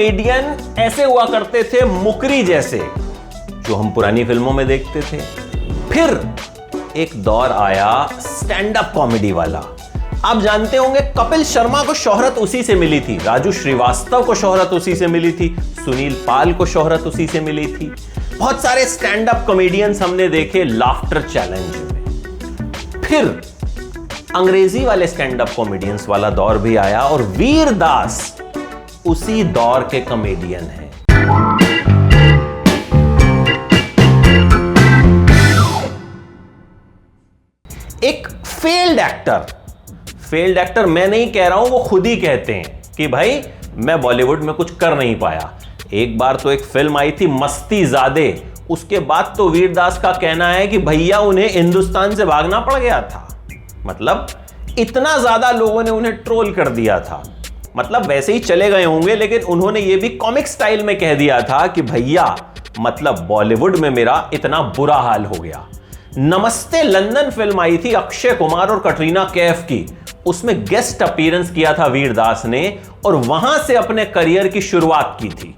Comedian ऐसे हुआ करते थे मुकरी जैसे, जो हम पुरानी फिल्मों में देखते थे। फिर एक दौर आया स्टैंड अप कॉमेडी वाला। आप जानते होंगे कपिल शर्मा को शोहरत उसी से मिली थी, राजू श्रीवास्तव को शोहरत उसी से मिली थी, सुनील पाल को शोहरत उसी से मिली थी। बहुत सारे स्टैंड अप कॉमेडियंस हमने देखे लाफ्टर चैलेंज में। फिर अंग्रेजी वाले स्टैंड अप कॉमेडियंस वाला दौर भी आया और वीरदास उसी दौर के कॉमेडियन हैं। एक फेल्ड एक्टर मैं नहीं कह रहा हूं, वो खुद ही कहते हैं कि भाई मैं बॉलीवुड में कुछ कर नहीं पाया। एक बार तो एक फिल्म आई थी मस्तीजादे, उसके बाद तो वीरदास का कहना है कि भैया उन्हें हिंदुस्तान से भागना पड़ गया था। मतलब इतना ज्यादा लोगों ने उन्हें ट्रोल कर दिया था। मतलब वैसे ही चले गए होंगे, लेकिन उन्होंने ये भी कॉमिक स्टाइल में कह दिया था कि भैया मतलब बॉलीवुड में मेरा इतना बुरा हाल हो गया। नमस्ते लंदन फिल्म आई थी अक्षय कुमार और कटरीना कैफ की, उसमें गेस्ट अपीयरेंस किया था वीरदास ने और वहां से अपने करियर की शुरुआत की थी।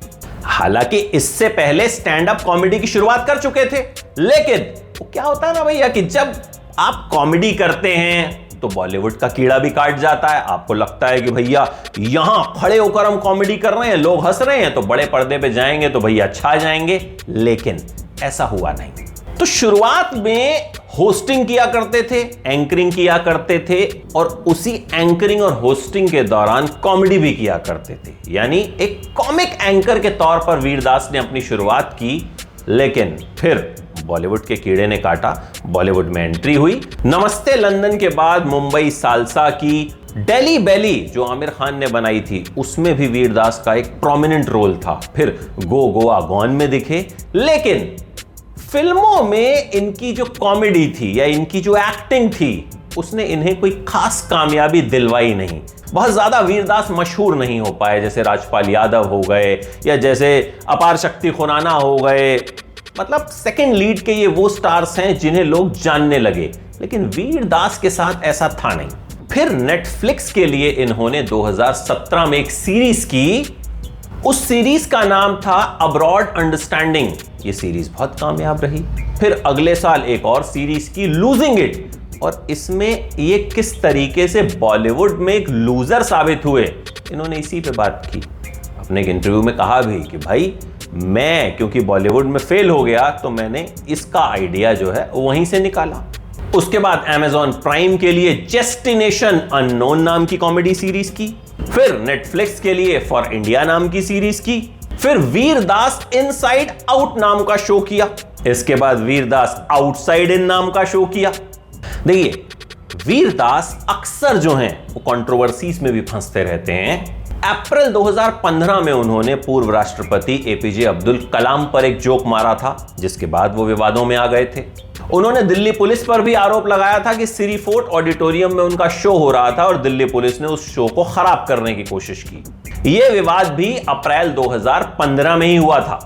हालांकि इससे पहले स्टैंड अप कॉमेडी की शुरुआत कर चुके थे, लेकिन वो क्या होता है ना भैया कि जब आप कॉमेडी करते हैं तो बॉलीवुड का कीड़ा भी काट जाता है। आपको लगता है कि भैया यहां खड़े होकर हम कॉमेडी कर रहे हैं, लोग हंस रहे हैं, तो बड़े पर्दे पे जाएंगे तो भैया छा जाएंगे, लेकिन ऐसा हुआ नहीं। तो शुरुआत में होस्टिंग किया करते थे, एंकरिंग किया करते थे और उसी एंकरिंग और होस्टिंग के दौरान कॉमेडी भी किया करते थे। यानी एक कॉमिक एंकर के तौर पर वीरदास ने अपनी शुरुआत की, लेकिन फिर बॉलीवुड के कीड़े ने काटा, बॉलीवुड में एंट्री हुई। नमस्ते लंदन के बाद मुंबई सालसा की, दिल्ली बेली जो आमिर खान ने बनाई थी, उसमें भी वीरदास का एक प्रोमिनेंट रोल था। फिर गो गोवा गॉन में दिखे, लेकिन फिल्मों में इनकी जो कॉमेडी थी या इनकी जो एक्टिंग थी उसने इन्हें कोई खास कामयाबी दिलवाई नहीं। बहुत ज्यादा वीरदास मशहूर नहीं हो पाए, जैसे राजपाल यादव हो गए या जैसे अपार शक्ति खुराना हो गए। मतलब सेकंड लीड के ये वो स्टार्स हैं जिन्हें लोग जानने लगे, लेकिन वीरदास के साथ ऐसा था नहीं। फिर नेटफ्लिक्स के लिए इन्होंने 2017 में एक सीरीज की, उस सीरीज का नाम था अब्रॉड अंडरस्टैंडिंग। ये सीरीज बहुत कामयाब रही। फिर अगले साल एक और सीरीज की लूजिंग इट, और इसमें ये किस तरीके से बॉलीवुड में एक लूजर साबित हुए, इन्होंने इसी पे बात की। अपने एक इंटरव्यू में कहा भी कि भाई मैं क्योंकि बॉलीवुड में फेल हो गया तो मैंने इसका आइडिया जो है वहीं से निकाला। उसके बाद अमेज़न प्राइम के लिए डेस्टिनेशन अननोन नाम की कॉमेडी सीरीज की, फिर नेटफ्लिक्स के लिए फॉर इंडिया नाम की सीरीज की, फिर वीरदास इनसाइड आउट नाम का शो किया, इसके बाद वीरदास आउटसाइड इन नाम का शो किया। देखिए वीरदास अक्सर जो हैं वो कंट्रोवर्सीज में भी फंसते रहते हैं। अप्रैल 2015 में उन्होंने पूर्व राष्ट्रपति एपीजे अब्दुल कलाम पर एक जोक मारा था, जिसके बाद वो विवादों में आ गए थे। उन्होंने दिल्ली पुलिस पर भी आरोप लगाया था कि सिरी फोर्ट ऑडिटोरियम में उनका शो हो रहा था और दिल्ली पुलिस ने उस शो को खराब करने की कोशिश की। यह विवाद भी अप्रैल 2015 में ही हुआ था।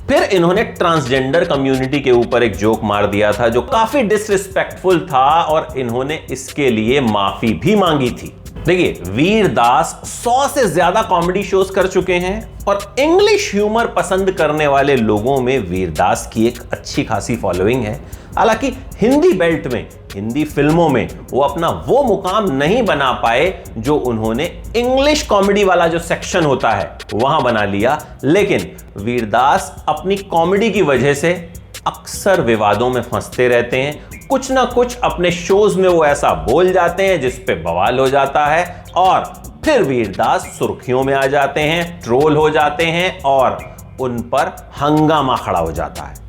फिर इन्होंने ट्रांसजेंडर कम्युनिटी के ऊपर एक जोक मार दिया था जो काफी डिसरिस्पेक्टफुल था और इन्होंने इसके लिए माफी भी मांगी थी। देखिए वीरदास 100 से ज्यादा कॉमेडी शोज कर चुके हैं और इंग्लिश ह्यूमर पसंद करने वाले लोगों में वीरदास की एक अच्छी खासी फॉलोइंग है। हालांकि हिंदी बेल्ट में, हिंदी फिल्मों में वो अपना वो मुकाम नहीं बना पाए जो उन्होंने इंग्लिश कॉमेडी वाला जो सेक्शन होता है वहां बना लिया। लेकिन वीरदास अपनी कॉमेडी की वजह से अक्सर विवादों में फंसते रहते हैं। कुछ ना कुछ अपने शोज में वो ऐसा बोल जाते हैं जिस पे बवाल हो जाता है और फिर वीरदास सुर्खियों में आ जाते हैं, ट्रोल हो जाते हैं और उन पर हंगामा खड़ा हो जाता है।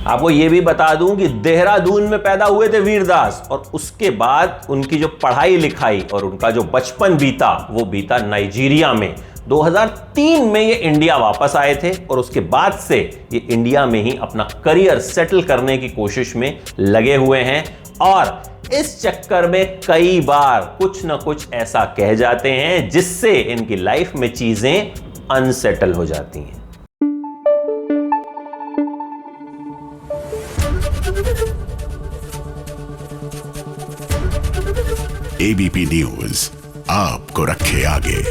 आपको यह भी बता दूं कि देहरादून में पैदा हुए थे वीरदास और उसके बाद उनकी जो पढ़ाई लिखाई और उनका जो बचपन बीता वो बीता नाइजीरिया में। 2003 में ये इंडिया वापस आए थे और उसके बाद से ये इंडिया में ही अपना करियर सेटल करने की कोशिश में लगे हुए हैं और इस चक्कर में कई बार कुछ ना कुछ ऐसा कह जाते हैं जिससे इनकी लाइफ में चीजें अनसेटल हो जाती हैं। एबीपी न्यूज आपको रखे आगे।